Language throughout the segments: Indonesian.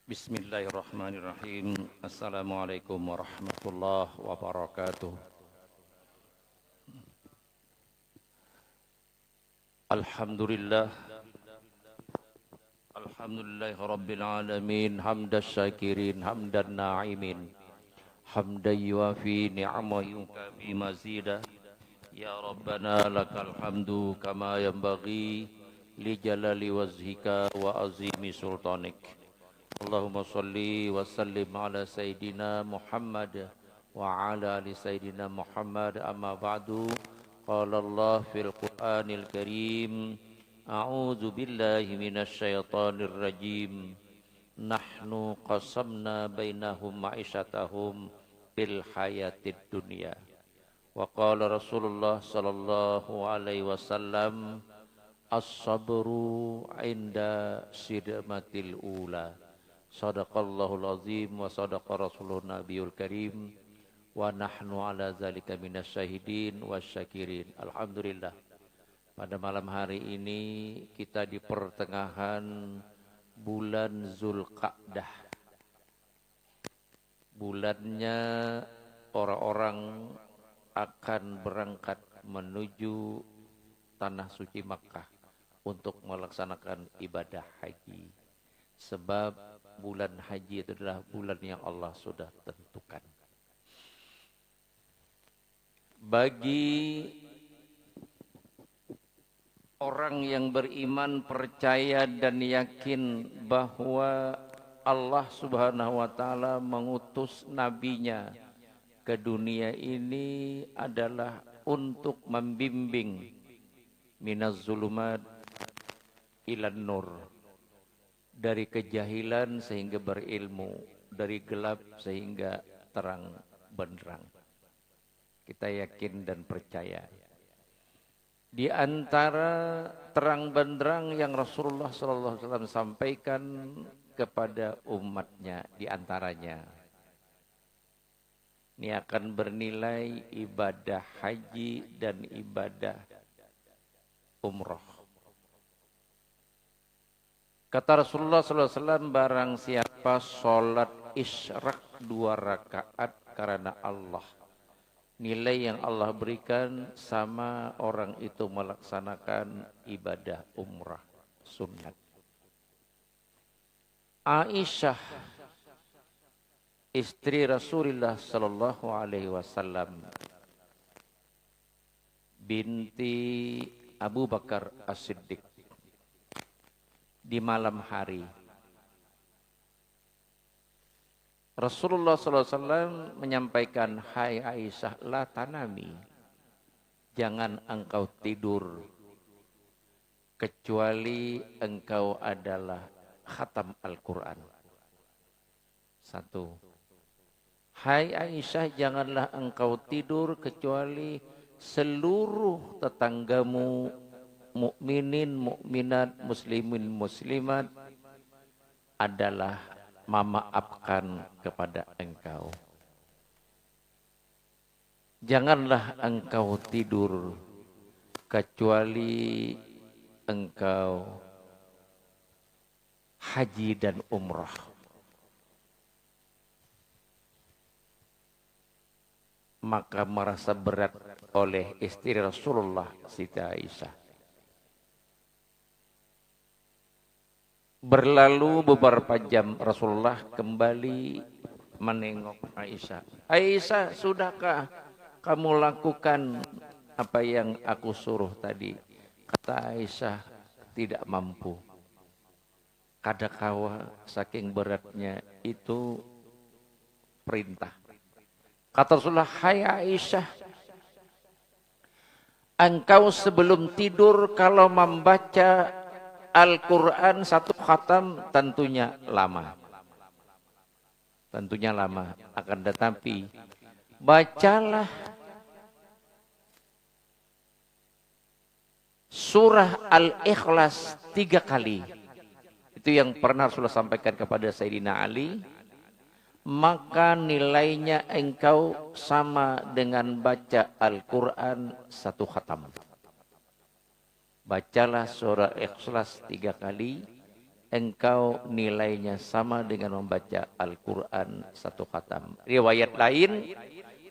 Bismillahirrahmanirrahim. Assalamualaikum warahmatullahi wabarakatuh. Alhamdulillah. Alhamdulillahi rabbil alamin. Hamdas syakirin, hamdan na'imin. Hamdan yuafi ni'ama yukafi mazida. Ya Rabbana lakal hamdu kama yanbaghi li jalali wajhika wa azimi sultanik. Allahumma salli wa sallim ala Sayyidina Muhammad wa ala ali Sayyidina Muhammad amma ba'du. Qala Allah fil Qur'anil Karim, a'udzu billahi minasy syaithanir rajim. Nahnu qasamna bainahum ma'isyatahum fil hayatid dunya. Wa qala Rasulullah sallallahu alaihi wasallam, as-sabru 'inda sidmatil ula. Sadaqallahul azim wa sadaqa rasulun nabiyul karim wa nahnu ala zalika minasyahidin wasyakirin. Alhamdulillah, pada malam hari ini kita di pertengahan bulan Zulqa'dah. Bulannya orang-orang akan berangkat menuju tanah suci Makkah untuk melaksanakan ibadah haji. Sebab bulan haji itu adalah bulan yang Allah sudah tentukan. Bagi orang yang beriman, percaya dan yakin bahwa Allah Subhanahu wa taala mengutus nabinya ke dunia ini adalah untuk membimbing minaz zulumat ilan nur, dari kejahilan sehingga berilmu, dari gelap sehingga terang benderang. Kita yakin dan percaya. Di antara terang benderang yang Rasulullah SAW sampaikan kepada umatnya, di antaranya, ini akan bernilai ibadah haji dan ibadah umroh. Kata Rasulullah SAW, barang siapa sholat isyraq 2 rakaat karena Allah, nilai yang Allah berikan sama orang itu melaksanakan ibadah umrah sunnat. Aisyah, istri Rasulullah sallallahu alaihi wasallam, binti Abu Bakar As-Siddiq, di malam hari Rasulullah SAW menyampaikan, hai Aisyah, la tanami, jangan engkau tidur kecuali engkau adalah khatam Al-Quran. 1. Hai Aisyah, janganlah engkau tidur kecuali seluruh tetanggamu mukminin, mukminat, muslimin, muslimat adalah memaafkan kepada engkau. Janganlah engkau tidur kecuali engkau haji dan umrah. Maka merasa berat oleh istri Rasulullah, Siti Aisyah. Berlalu beberapa jam, Rasulullah kembali menengok Aisyah. Aisyah, sudahkah kamu lakukan apa yang aku suruh tadi? Kata Aisyah, tidak mampu. Kadakawa saking beratnya itu perintah. Kata Rasulullah, hai Aisyah, engkau sebelum tidur kalau membaca Al-Quran 1 khatam tentunya lama. Tentunya lama. Akan tetapi bacalah surah Al-Ikhlas 3 kali. Itu yang pernah Rasulullah sampaikan kepada Sayyidina Ali. Maka nilainya engkau sama dengan baca Al-Quran 1 khatam. Bacalah surah Ikhlas 3 kali, engkau nilainya sama dengan membaca Al-Quran satu khatam. Riwayat lain,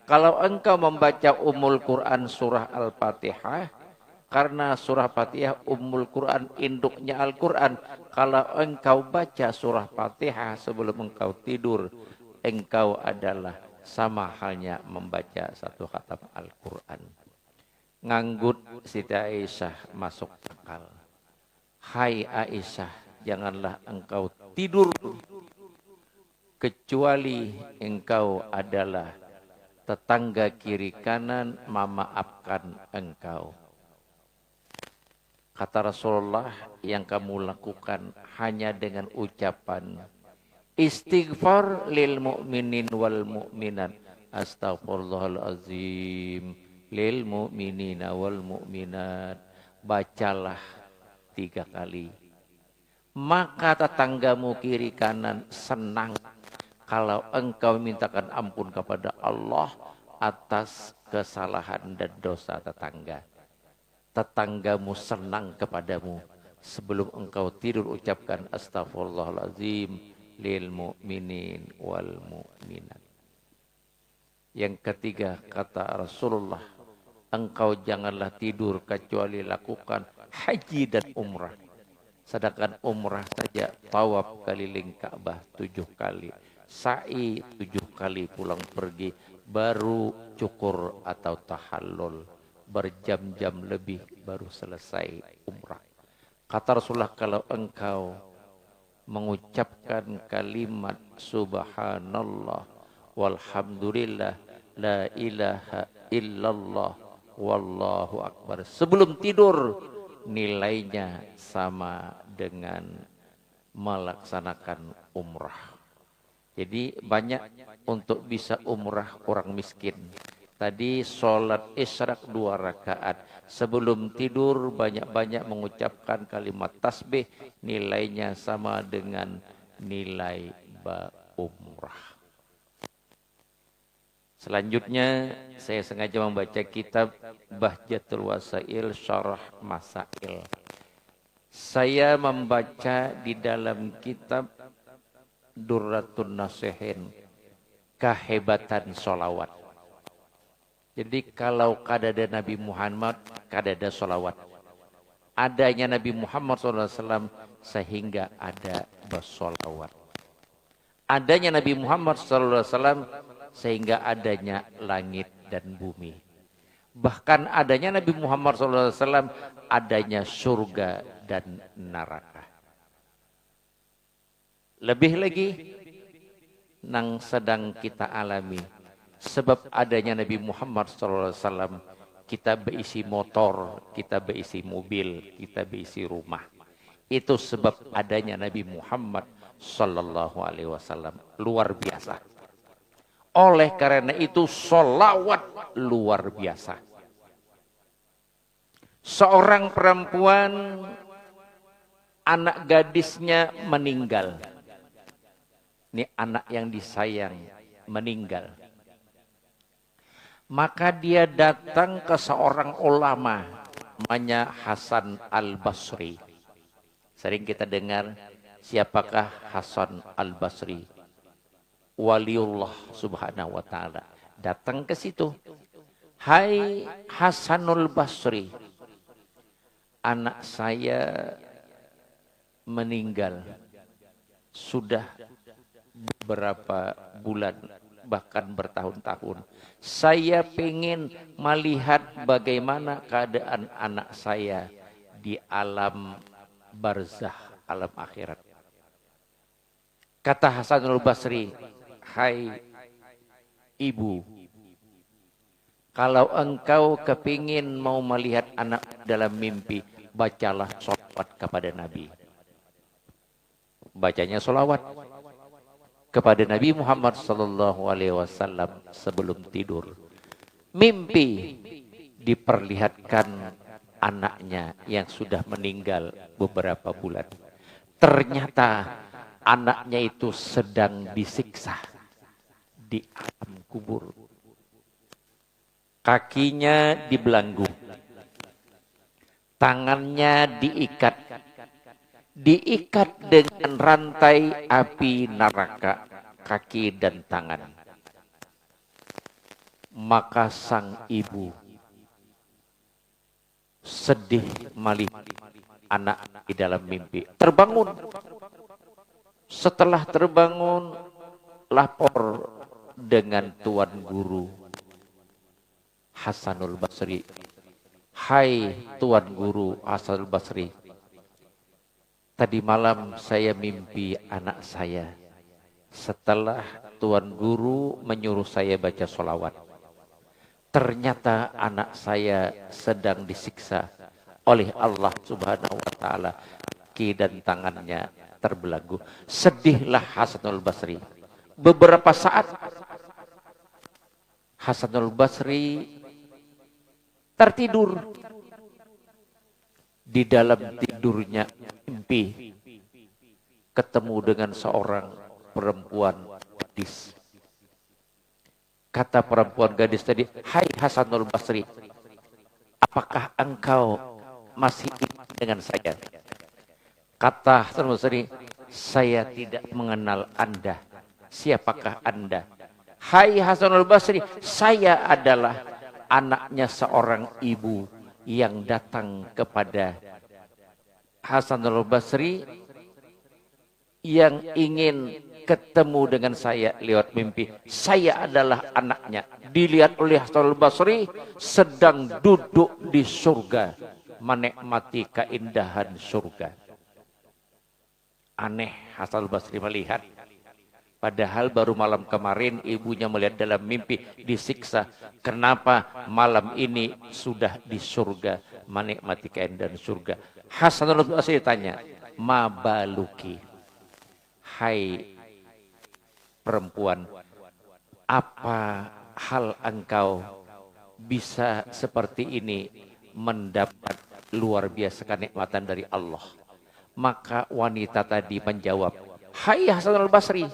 kalau engkau membaca Ummul Quran surah Al-Fatihah, karena surah Fatihah Ummul Quran induknya Al-Quran. Kalau engkau baca surah Fatihah sebelum engkau tidur, engkau adalah sama halnya membaca satu khatam Al-Quran. Nganggut Siti Aisyah masuk akal. Hai Aisyah, janganlah engkau tidur kecuali engkau adalah tetangga kiri kanan memaafkan engkau. Kata Rasulullah, yang kamu lakukan hanya dengan ucapan istighfar lil mu'minin wal mu'minat. Astaghfirullahalazim lil mu'minina wal mu'minat. Bacalah 3 kali. Maka tetanggamu kiri kanan senang kalau engkau mintakan ampun kepada Allah atas kesalahan dan dosa tetangga. Tetanggamu senang kepadamu. Sebelum engkau tidur ucapkan astaghfirullahalazim lil mu'minin wal mu'minat. Yang ketiga kata Rasulullah, engkau janganlah tidur kecuali lakukan haji dan umrah. Sedangkan umrah saja tawaf keliling Ka'bah 7 kali. Sa'i 7 kali pulang pergi. Baru cukur atau tahallul. Berjam-jam lebih baru selesai umrah. Kata Rasulullah, kalau engkau mengucapkan kalimat subhanallah walhamdulillah la ilaha illallah wallahu akbar sebelum tidur, nilainya sama dengan melaksanakan umrah. Jadi banyak untuk bisa umrah orang miskin. Tadi sholat isyraq 2 rakaat. Sebelum tidur banyak-banyak mengucapkan kalimat tasbih. Nilainya sama dengan nilai umrah. Selanjutnya saya sengaja membaca kitab Bahjatul Wasail Syarah Masail. Saya membaca di dalam kitab Durratun Nasihin kehebatan sholawat. Jadi kalau kadada Nabi Muhammad, kadada sholawat. Adanya Nabi Muhammad SAW sehingga ada bersolawat. Adanya Nabi Muhammad SAW sehingga adanya langit dan bumi. Bahkan adanya Nabi Muhammad SAW adanya surga dan neraka. Lebih lagi, nang sedang kita alami. Sebab adanya Nabi Muhammad SAW, kita berisi motor, kita berisi mobil, kita berisi rumah. Itu sebab adanya Nabi Muhammad SAW. Luar biasa. Oleh karena itu, sholawat luar biasa. Seorang perempuan, anak gadisnya meninggal. Ini anak yang disayang, meninggal. Maka dia datang ke seorang ulama namanya Hasan Al-Basri. Sering kita dengar, siapakah Hasan Al-Basri? Waliullah subhanahu wa ta'ala. Datang ke situ. Hai Hasanul Basri, anak saya meninggal. Sudah beberapa bulan, bahkan bertahun-tahun. Saya ingin melihat bagaimana keadaan anak saya di alam barzah, alam akhirat. Kata Hasanul Basri, hai ibu, kalau engkau kepingin mau melihat anak dalam mimpi, bacalah sholawat kepada Nabi. Bacanya sholawat kepada Nabi Muhammad SAW sebelum tidur. Mimpi diperlihatkan anaknya yang sudah meninggal beberapa bulan. Ternyata anaknya itu sedang disiksa di alam kubur. Kakinya dibelenggu, tangannya diikat, diikat dengan rantai api neraka kaki dan tangan. Maka sang ibu sedih melihat anak di dalam mimpi. Terbangun. Setelah terbangun, lapor dengan Tuan Guru Hasanul Basri. Hai Tuan Guru Hasanul Basri, tadi malam saya mimpi anak saya. Setelah Tuan Guru menyuruh saya baca sholawat, ternyata anak saya sedang disiksa oleh Allah Subhanahu wa taala. Kaki dan tangannya terbelenggu. Sedihlah Hasanul Basri. Beberapa saat Hasanul Basri tertidur. Di dalam tidurnya mimpi ketemu dengan seorang perempuan gadis. Kata perempuan gadis tadi, hai Hasanul Basri, apakah engkau masih ingat dengan saya? Kata Hasanul Basri, saya tidak mengenal Anda. Siapakah Anda? Hai Hasanul Basri, saya adalah anaknya seorang ibu yang datang kepada Hasanul Basri yang ingin ketemu dengan saya lewat mimpi. Saya adalah anaknya. Dilihat oleh Hasanul Basri sedang duduk di surga, menikmati keindahan surga. Aneh Hasanul Basri melihat. Padahal baru malam kemarin ibunya melihat dalam mimpi disiksa. Kenapa malam ini sudah di surga, menikmati keindahan surga? Hasanul Basri tanya, ma baluki, hai perempuan, apa hal engkau bisa seperti ini mendapat luar biasa kenikmatan dari Allah? Maka wanita tadi menjawab, hai Hasanul Basri,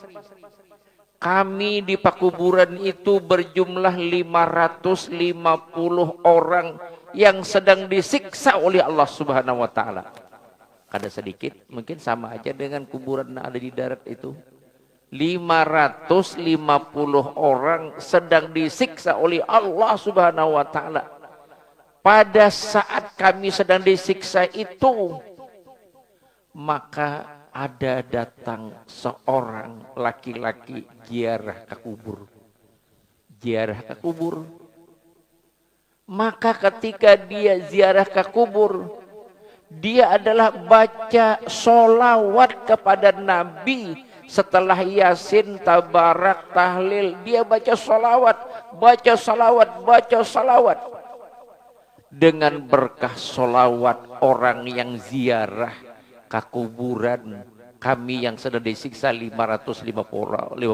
kami di pakuburan itu berjumlah 550 orang yang sedang disiksa oleh Allah Subhanahu wa taala. Kada sedikit, mungkin sama aja dengan kuburan yang ada di darat itu. 550 orang sedang disiksa oleh Allah Subhanahu wa taala. Pada saat kami sedang disiksa itu, maka ada datang seorang laki-laki ziarah ke kubur. Ziarah ke kubur. Maka ketika dia ziarah ke kubur, dia adalah baca sholawat kepada Nabi. Setelah Yasin, Tabarak, Tahlil, dia baca sholawat, baca sholawat, baca sholawat. Dengan berkah sholawat orang yang ziarah ke kuburan kami yang sedang disiksa 550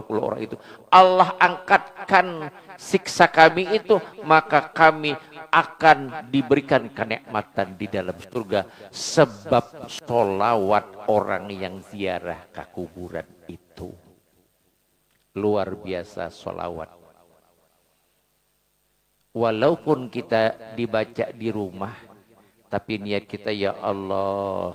orang itu, Allah angkatkan siksa kami itu, maka kami akan diberikan kenikmatan di dalam surga sebab sholawat orang yang ziarah ke kuburan itu. Luar biasa sholawat. Walaupun kita dibaca di rumah, tapi niat kita, ya Allah,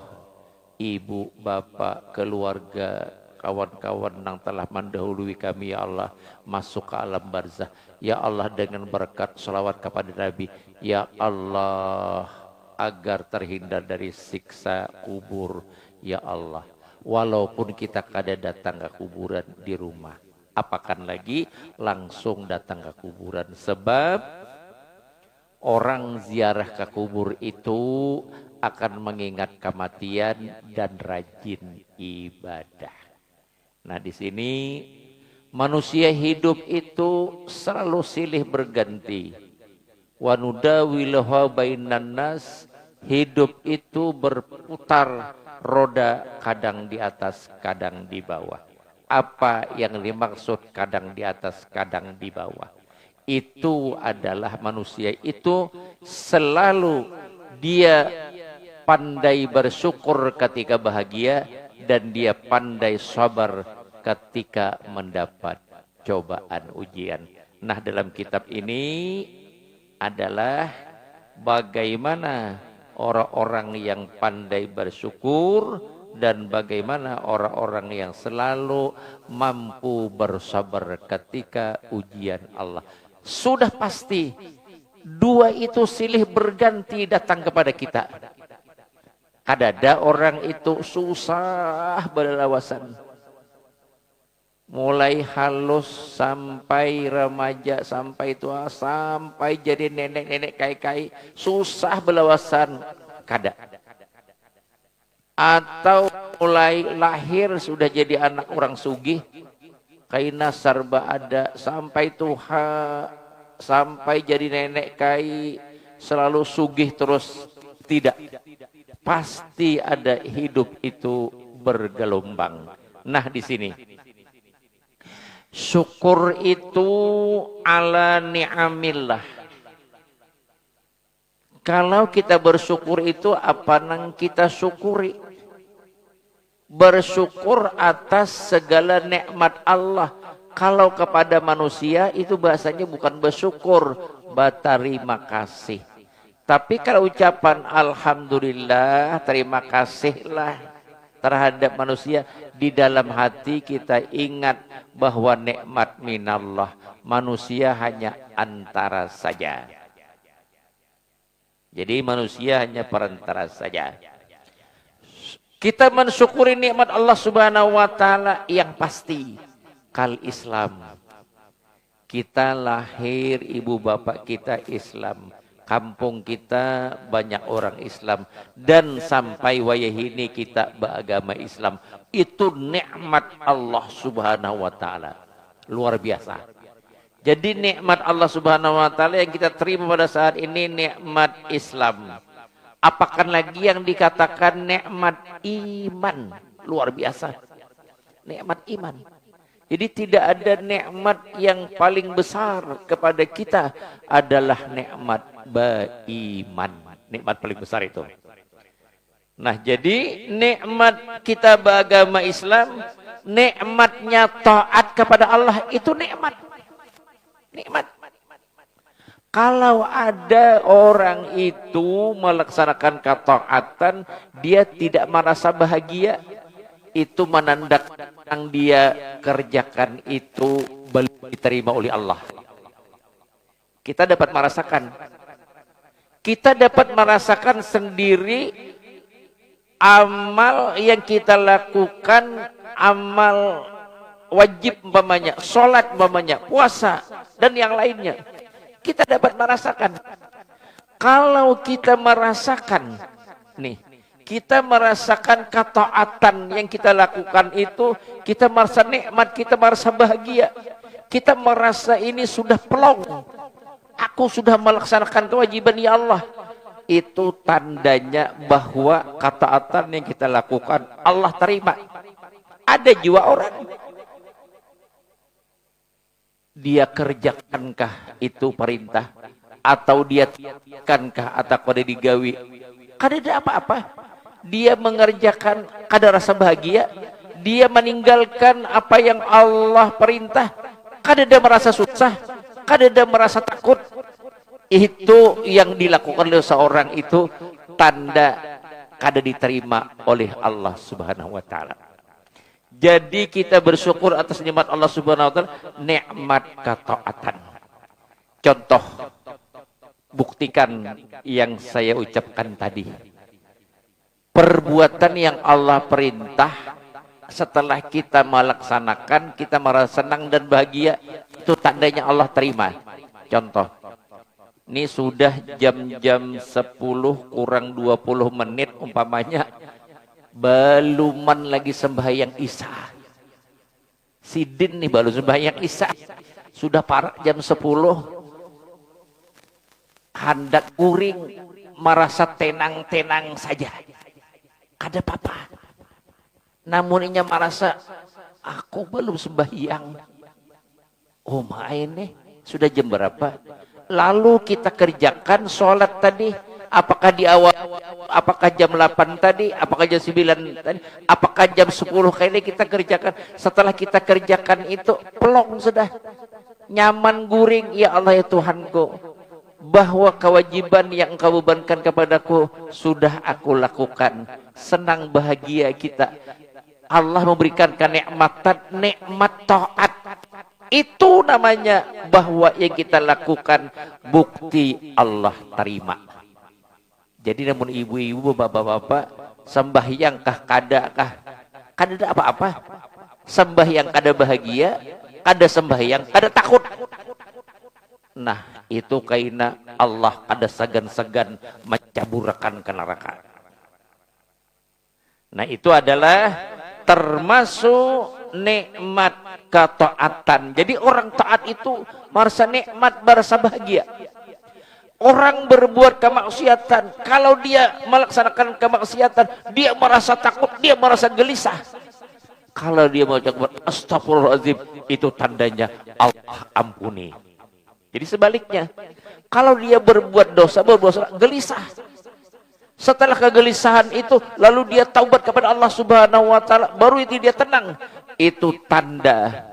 ibu, bapak, keluarga, kawan-kawan yang telah mendahului kami, ya Allah, masuk ke alam barzah. Ya Allah, dengan berkat salawat kepada Nabi, ya Allah, agar terhindar dari siksa kubur, ya Allah. Walaupun kita kada datang ke kuburan di rumah, apakan lagi langsung datang ke kuburan. Sebab orang ziarah ke kubur itu akan mengingat kematian dan rajin ibadah. Nah, di sini manusia hidup itu selalu silih berganti. Wa nudawiluha bainan nas, hidup itu berputar roda, kadang di atas, kadang di bawah. Apa yang dimaksud kadang di atas, kadang di bawah? Itu adalah manusia itu selalu dia pandai bersyukur ketika bahagia dan dia pandai sabar ketika mendapat cobaan ujian. Nah, dalam kitab ini adalah bagaimana orang-orang yang pandai bersyukur dan bagaimana orang-orang yang selalu mampu bersabar ketika ujian Allah. Sudah pasti dua itu silih berganti datang kepada kita. Kadada orang itu susah berlawasan. Mulai halus sampai remaja, sampai tua, sampai jadi nenek-nenek kai-kai, susah berlawasan. Kada. Atau mulai lahir sudah jadi anak orang sugih, kaina sarba ada, sampai tua, sampai jadi nenek kai, selalu sugih terus. Tidak. Pasti ada hidup itu bergelombang. Nah di sini syukur itu ala ni'amillah. Kalau kita bersyukur itu apa yang kita syukuri? Bersyukur atas segala nikmat Allah. Kalau kepada manusia itu bahasanya bukan bersyukur, berterima kasih. Tapi kalau ucapan alhamdulillah, terima kasihlah terhadap manusia, di dalam hati kita ingat bahwa nikmat minallah, manusia hanya antara saja. Jadi manusia hanya perantara saja. Kita mensyukuri nikmat Allah Subhanahu wa taala yang pasti. Kal Islam. Kita lahir, ibu bapak kita Islam. Kampung kita banyak orang Islam, dan sampai wayahini kita beragama Islam. Itu nikmat Allah Subhanahu wa taala. Luar biasa. Jadi nikmat Allah Subhanahu wa taala yang kita terima pada saat ini nikmat Islam. Apakah lagi yang dikatakan nikmat iman? Luar biasa. Nikmat iman. Jadi tidak ada nikmat yang paling besar kepada kita adalah nikmat beriman. Nikmat paling besar itu. Nah, jadi nikmat kita beragama Islam, nikmatnya taat kepada Allah itu nikmat. Nikmat. Kalau ada orang itu melaksanakan ketaatan, dia tidak merasa bahagia, itu menandakan yang dia kerjakan itu belum diterima oleh Allah. Kita dapat merasakan sendiri amal yang kita lakukan, amal wajib umpamanya, sholat umpamanya, puasa dan yang lainnya. Kita dapat merasakan. Kalau kita merasakan nih, kita merasakan ketaatan yang kita lakukan itu, kita merasa nikmat, kita merasa bahagia. Kita merasa ini sudah pelong. Aku sudah melaksanakan kewajiban ya Allah. Itu tandanya bahwa ketaatan yang kita lakukan Allah terima. Ada jiwa orang. Dia kerjakankah itu perintah? Atau dia tiadankah atau kada digawi? Kada ada apa-apa. Dia mengerjakan kada rasa bahagia, dia meninggalkan apa yang Allah perintah, kada ada merasa susah, kada ada merasa takut. Itu yang dilakukan oleh seorang itu tanda kada diterima oleh Allah Subhanahu wa taala. Jadi kita bersyukur atas nikmat Allah Subhanahu wa taala, nikmat ketaatan. Contoh, buktikan yang saya ucapkan tadi. Perbuatan yang Allah perintah, setelah kita melaksanakan, kita merasa senang dan bahagia, itu tandanya Allah terima. Contoh, ini sudah jam-jam 10 kurang 20 menit umpamanya, beluman lagi sembahyang Isya. Sidin nih baru sembahyang Isya, sudah parah jam 10, hendak kuring, merasa tenang-tenang saja. Ada apa-apa. Namun inya merasa aku belum sembahyang. Oh main nih, sudah jam berapa? Lalu kita kerjakan sholat tadi. Apakah di awal, apakah jam 8 tadi, apakah jam 9 tadi, apakah jam 10 kali kita kerjakan. Setelah kita kerjakan itu, pelong sudah. Nyaman guring, ya Allah ya Tuhanku. bahwa kewajiban yang engkau bebankan kepadaku sudah aku lakukan. Senang bahagia kita. Allah memberikan kenikmatan, nikmat taat. Itu namanya bahwa yang kita lakukan bukti Allah terima. Jadi namun ibu-ibu, bapak-bapak, sembahyangkah kadakah? Kada apa-apa. Sembahyang kada bahagia, kada sembahyang kada takut. Nah, itu kaina Allah kada segan-segan mencaburakan ke neraka. Nah, itu adalah termasuk nikmat ketaatan. Jadi orang taat itu merasa nikmat, merasa bahagia. Orang berbuat kemaksiatan, kalau dia melaksanakan kemaksiatan, dia merasa takut, dia merasa gelisah. Kalau dia mengucapkan astagfirullahaladzim, itu tandanya Allah ampuni. Jadi sebaliknya, kalau dia berbuat dosa, gelisah. Setelah kegelisahan itu, lalu dia taubat kepada Allah Subhanahu wa Ta'ala, baru itu dia tenang. Itu tanda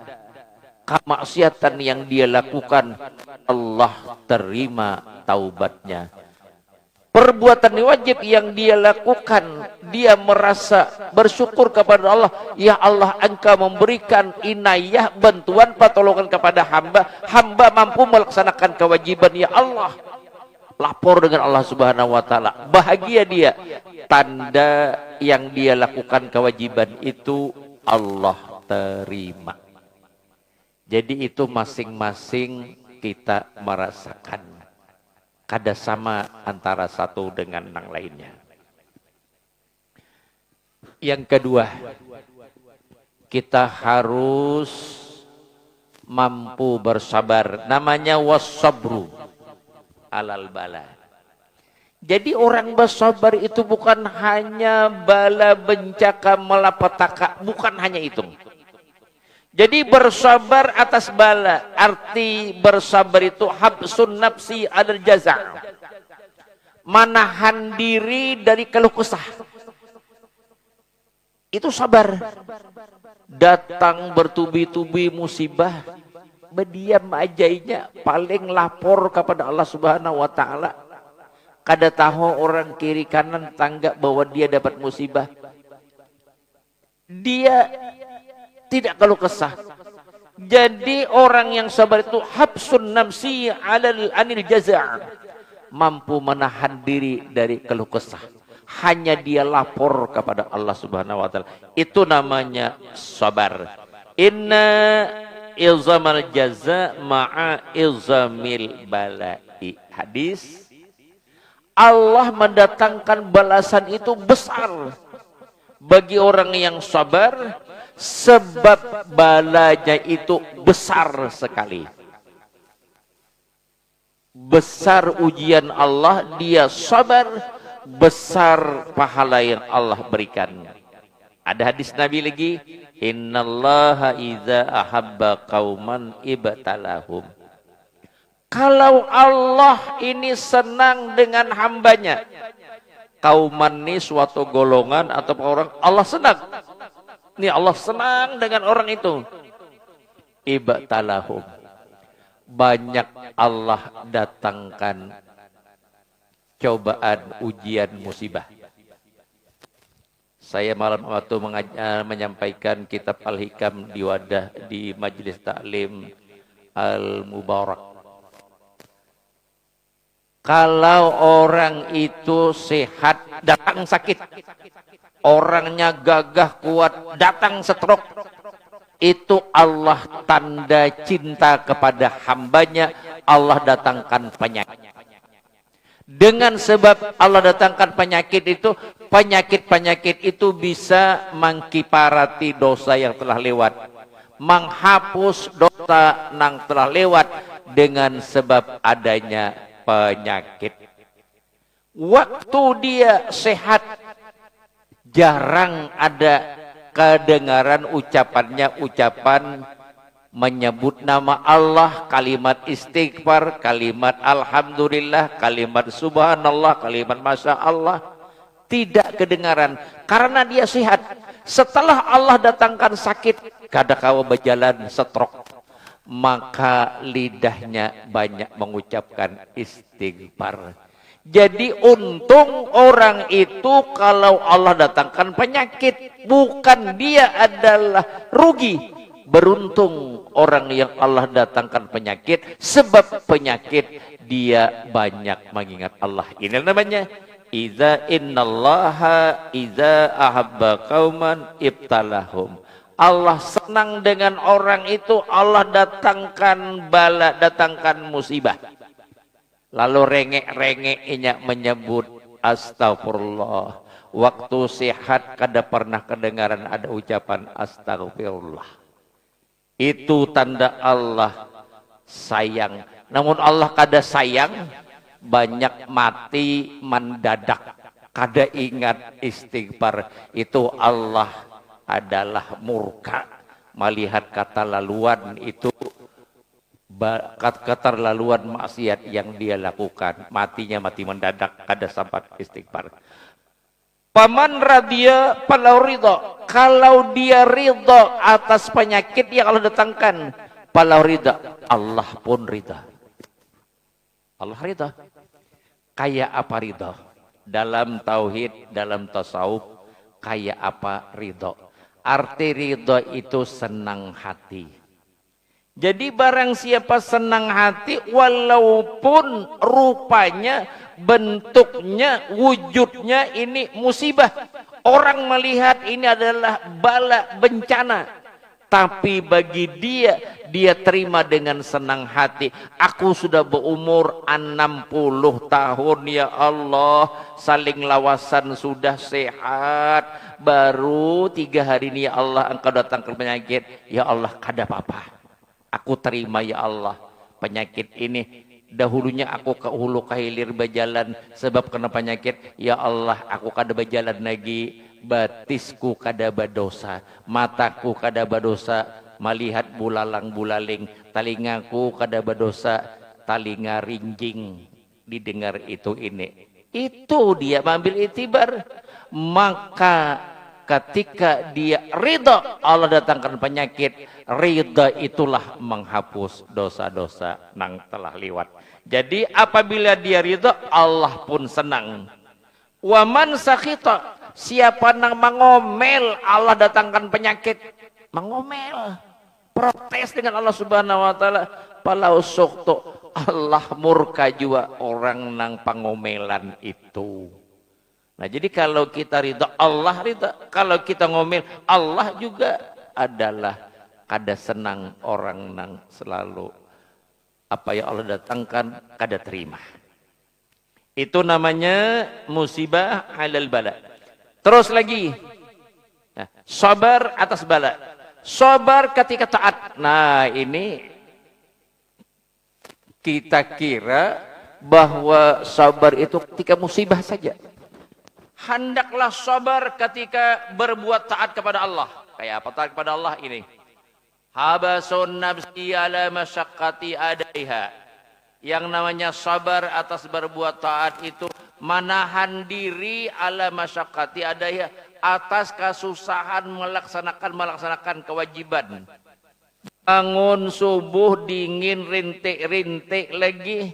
kemaksiatan yang dia lakukan, Allah terima taubatnya. Perbuatan wajib yang dia lakukan, dia merasa bersyukur kepada Allah. Ya Allah, engkau memberikan inayah, bantuan, pertolongan kepada hamba. Hamba mampu melaksanakan kewajiban. Ya Allah, lapor dengan Allah Subhanahu wa Ta'ala. Bahagia dia. Tanda yang dia lakukan kewajiban itu Allah terima. Jadi itu masing-masing kita merasakan. Kada sama antara satu dengan yang lainnya. Yang kedua, kita harus mampu bersabar. Namanya wassabru alal bala. Jadi orang bersabar itu bukan hanya bala bencaka malapetaka, bukan hanya itu. Jadi bersabar atas bala, arti bersabar itu habsun nafsi adal jaza, menahan diri dari keluh kesah. Itu sabar. Datang bertubi-tubi musibah, berdiam ajainya, paling lapor kepada Allah Subhanahu wa Ta'ala. Kada tahu orang kiri kanan tangga bahwa dia dapat musibah. Dia tidak keluh kesah. Jadi orang yang sabar itu habsun nafsi anil jaza', mampu menahan diri dari keluh kesah. Hanya dia lapor kepada Allah Subhanahu wa Ta'ala. Itu namanya sabar. Inna ilzamal jaza ma'a ilzamil bala'i. Hadis, Allah mendatangkan balasan itu besar bagi orang yang sabar, sebab balanya itu besar sekali. Besar ujian Allah, dia sabar, besar pahala yang Allah berikan. Ada hadis Nabi lagi, innallaha idza ahabba qauman ibtalahum. Kalau Allah ini senang dengan hambanya, kauman ini suatu golongan atau orang, Allah senang. Ini Allah senang dengan orang itu. Ibtalahum. Banyak Allah datangkan cobaan, ujian, musibah. Saya malam waktu menyampaikan kitab Al-Hikam di wadah di Majelis Taklim Al-Mubarak. Kalau orang itu sehat, datang sakit. Orangnya gagah kuat, datang stroke. Itu Allah tanda cinta kepada hambanya. Allah datangkan penyakit. Dengan sebab Allah datangkan penyakit itu, penyakit-penyakit itu bisa mengkiparati dosa yang telah lewat, menghapus dosa yang telah lewat dengan sebab adanya penyakit. Waktu dia sehat, jarang ada kedengaran ucapannya ucapan menyebut nama Allah, kalimat istighfar, kalimat alhamdulillah, kalimat subhanallah, kalimat masya Allah. Tidak kedengaran karena dia sehat. Setelah Allah datangkan sakit, kada kawa berjalan stroke, maka lidahnya banyak mengucapkan istighfar. Jadi untung orang itu kalau Allah datangkan penyakit, bukan dia adalah rugi. Beruntung orang yang Allah datangkan penyakit, sebab penyakit dia banyak mengingat Allah. Ini namanya innallaha iza ahabba qauman ibtalahum. Allah senang dengan orang itu, Allah datangkan bala, datangkan musibah. Lalu rengek-rengeknya menyebut astagfirullah. Waktu sehat kada pernah kedengaran ada ucapan astagfirullah. Itu tanda Allah sayang. Namun Allah kada sayang, banyak mati mendadak. Kada ingat istighfar. Itu Allah adalah murka. Melihat kata laluan itu, keterlaluan maksiat yang dia lakukan, matinya mati mendadak, kada sempat istighfar. Paman radhiya falau ridha, kalau dia ridha atas penyakit yang Allah datangkan, falau ridha, Allah pun ridha. Allah ridha. Kayak apa ridha? Dalam tauhid, dalam tasawuf, kayak apa ridha? Arti ridha itu senang hati. Jadi barang siapa senang hati, walaupun rupanya, bentuknya, wujudnya ini musibah. Orang melihat ini adalah bala, bencana. Tapi bagi dia, dia terima dengan senang hati. Aku sudah berumur 60 tahun, ya Allah. Saling lawasan sudah sehat. Baru 3 hari ini, ya Allah, engkau datangkan penyakit. Ya Allah, kada apa-apa. Aku terima, ya Allah, penyakit ini. Dahulunya aku ke hulu ke hilir berjalan sebab kena penyakit. Ya Allah, aku kada berjalan lagi. Batisku kada berdosa, mataku kada berdosa melihat bulalang bulaling, telingaku kada berdosa, telinga rinjing didengar itu ini. Itu dia mengambil itibar. Maka ketika dia ridha Allah datangkan penyakit, ridha itulah menghapus dosa-dosa yang telah lewat. Jadi apabila dia ridha, Allah pun senang. Waman sakhita, siapa nang mengomel, Allah datangkan penyakit. Mengomel, protes dengan Allah Subhanahu wa taala, palau suktu, Allah murka juga orang nang pengomelan itu. Nah, jadi kalau kita ridha, Allah ridha. Kalau kita ngomel, Allah juga adalah kada senang orang nang selalu apa yang Allah datangkan kada terima. Itu namanya musibah alal bala. Terus lagi, nah, sabar atas bala. Sabar ketika taat. Nah, ini kita kira bahwa sabar itu ketika musibah saja. Hendaklah sabar ketika berbuat taat kepada Allah. Kayak apa taat kepada Allah ini? Habasun nafsi ala masyaqqati adaiha. Yang namanya sabar atas berbuat taat itu menahan diri ala masyaqqati adaiha, atas kesusahan melaksanakan kewajiban. Bangun subuh dingin rintik-rintik lagi,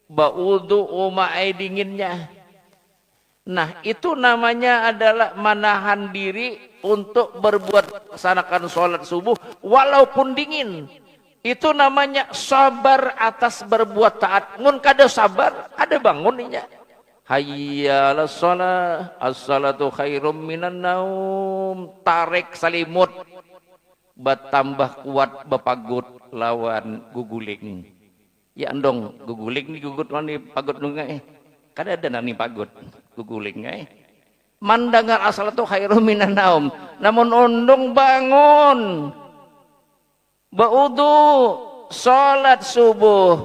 baudu umai dinginnya. Nah, itu namanya adalah menahan diri untuk berbuat laksanakan sholat subuh walaupun dingin. Itu namanya sabar atas berbuat taat. Mun kada sabar, ada bangunnya. Hayya 'alas shalah, as-salatu khairum minan naum. Tarik salimut, bertambah kuat bepagut lawan guguling. Ya andong, guguling ni gugut mani pagut nungai. Kada ada nani pagut guguling ai. Mandangar asal tu khairum minan naum. Namun undung bangun, baudu, salat subuh,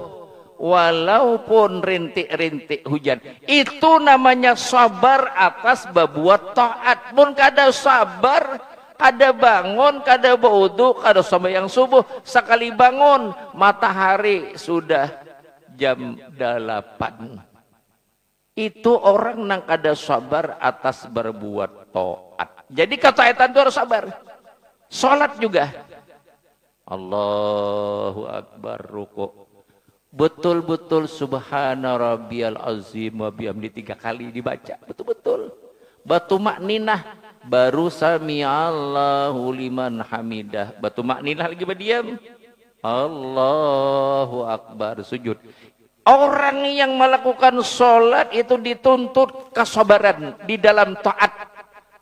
walaupun rintik-rintik hujan. Itu namanya sabar atas berbuat taat. Pun kada sabar, kada bangun, kada baudu, kada sembahyang subuh. Sekali bangun, matahari sudah jam 8. Itu orang nang kada sabar atas berbuat taat. Jadi ketaatan itu harus sabar. Salat juga. Allahu Akbar, ruku. Betul-betul subhana rabbiyal azim wa bihamdi 3 kali dibaca. Betul-betul. Batu makninah baru sami Allahu liman hamidah. Batu makninah lagi berdiam. Allahu Akbar, sujud. Orang yang melakukan sholat itu dituntut kesabaran di dalam taat.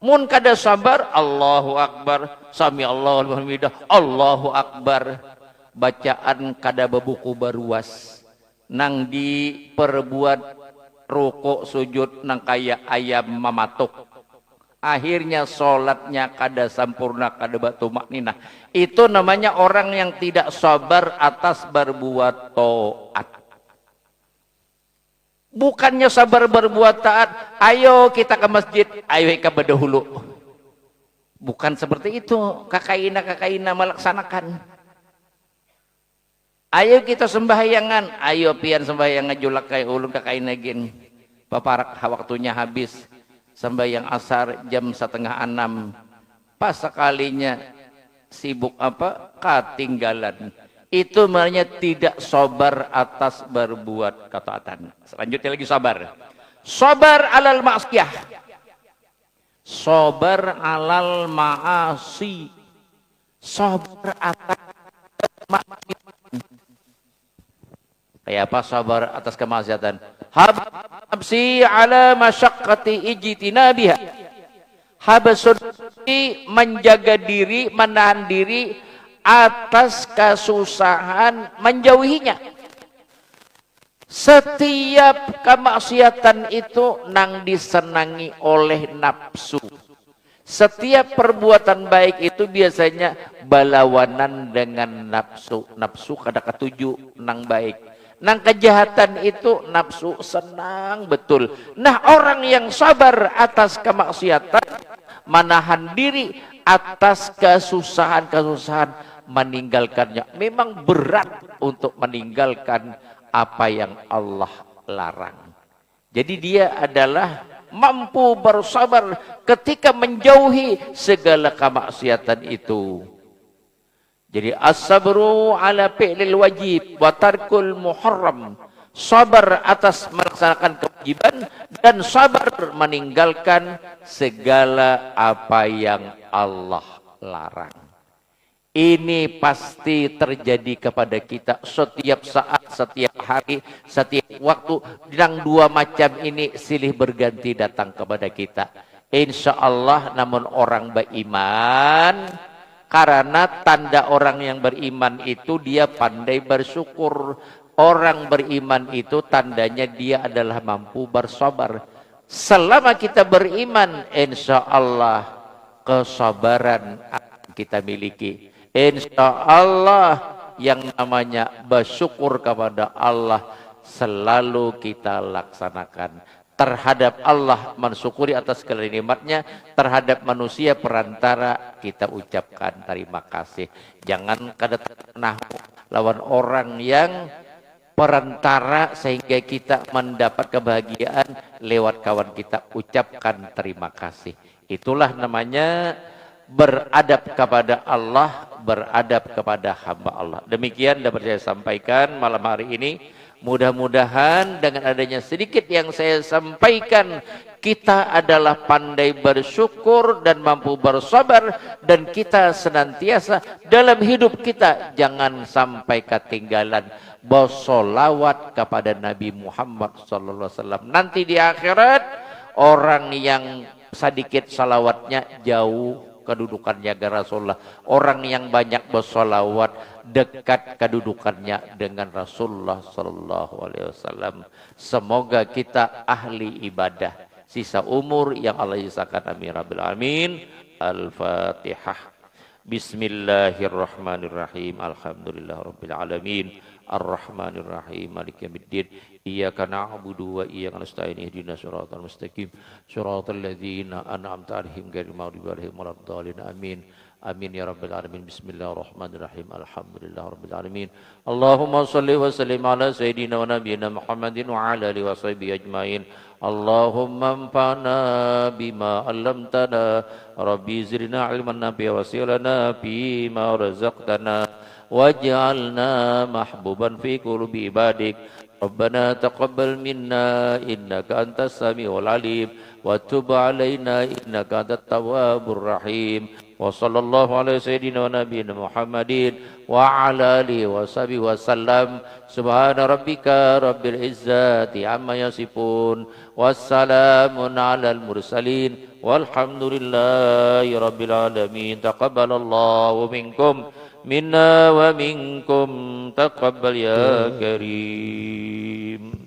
Mun kada sabar, Allahu Akbar, sami Allahu liman hamidah, Allahu Akbar. Bacaan kada bebuku baruas nang diperbuat rukuk sujud nang kaya ayam mamatuk, akhirnya sholatnya kada sempurna, kada batu makninah. Itu namanya orang yang tidak sabar atas berbuat taat. Bukannya sabar berbuat taat, ayo kita ke masjid, ayo ke bedahulu. Bukan seperti itu kakaina melaksanakan. Ayo kita sembahyangan, ayo pian sembahyang ngejulak kayak ulun kakaina gin. Paparak waktunya habis. Sembahyang asar jam 5:30. Pas sekalinya sibuk apa? Ketinggalan. Itu namanya tidak sabar atas berbuat ketaatan. Selanjutnya lagi sabar. Sabar alal ma'siyah. Sabar alal ma'asi. Sabar atas maksiat. Kayak apa sabar atas kemaksiatan? Habsi ala masyaqqati ijtinabiha. Habsudi menjaga diri, menahan diri atas kesusahan menjauhinya. Setiap kemaksiatan itu nang disenangi oleh nafsu. Setiap perbuatan baik itu biasanya berlawanan dengan nafsu. Nafsu kada ketuju nang baik. Nang kejahatan itu nafsu senang betul. Nah, orang yang sabar atas kemaksiatan, menahan diri atas kesusahan-kesusahan, meninggalkannya. Memang berat untuk meninggalkan apa yang Allah larang. Jadi dia adalah mampu bersabar ketika menjauhi segala kemaksiatan itu. Jadi as-sabru ala fi'lil wajib wa tarkul muharram. Sabar atas melaksanakan kewajiban dan sabar meninggalkan segala apa yang Allah larang. Ini pasti terjadi kepada kita setiap saat, setiap hari, setiap waktu. Yang dua macam ini silih berganti datang kepada kita. Insya Allah, namun orang beriman, karena tanda orang yang beriman itu dia pandai bersyukur. Orang beriman itu tandanya dia adalah mampu bersabar. Selama kita beriman, insya Allah kesabaran akan kita miliki. Insya Allah yang namanya bersyukur kepada Allah selalu kita laksanakan. Terhadap Allah mensyukuri atas segala nikmatnya, terhadap manusia perantara kita ucapkan terima kasih. Jangan kada nahu lawan orang yang perantara sehingga kita mendapat kebahagiaan lewat kawan kita, ucapkan terima kasih. Itulah namanya beradab kepada Allah, beradab kepada hamba Allah. Demikian dapat saya sampaikan malam hari ini. Mudah-mudahan dengan adanya sedikit yang saya sampaikan, kita adalah pandai bersyukur dan mampu bersabar, dan kita senantiasa dalam hidup kita jangan sampai ketinggalan bersolawat kepada Nabi Muhammad SAW. Nanti di akhirat orang yang sedikit salawatnya jauh kedudukannya ke Rasulullah. Orang yang banyak bersolawat dekat kedudukannya dengan Rasulullah Sallallahu Alaihi Wasallam. Semoga kita ahli ibadah sisa umur yang Allah isakan. Amin Rabbil Alamin. Al-Fatihah. Bismillahirrahmanirrahim. Alhamdulillah Rabbil Alamin. Ar-Rahmanir-Rahim. Maliki yaumiddin. Iyyaka na'budu wa iyyaka nasta'in. Ihdinas siratal mustaqim. Siratal ladzina an'amta 'alaihim ghairil maghdubi 'alaihim waladdallin. Amin. Amin ya Rabbil Alamin. Bismillahirrahmanirrahim. Alhamdulillah Rabbil Alamin. Allahumma salli wa sallim ala Sayyidina wa Nabiyyina Muhammadin wa ala alihi wa sahbihi ajma'in. Allahumma anfa'na bima 'allamtana. Rabbi zidna ilman nafi'a wa silana bima razaqtana. واجعلنا محبوبا في قلوب عبادك ربنا تقبل منا إنك أنت السميع العليم وتب علينا إنك أنت التواب الرحيم وصلى الله على سيدنا ونبينا محمد وعلى آله وصحبه وسلم سبحان ربك رب العزة عما يصفون والسلام على المرسلين والحمد لله رب العالمين تقبل الله منكم منا ومنكم تقبل يا كريم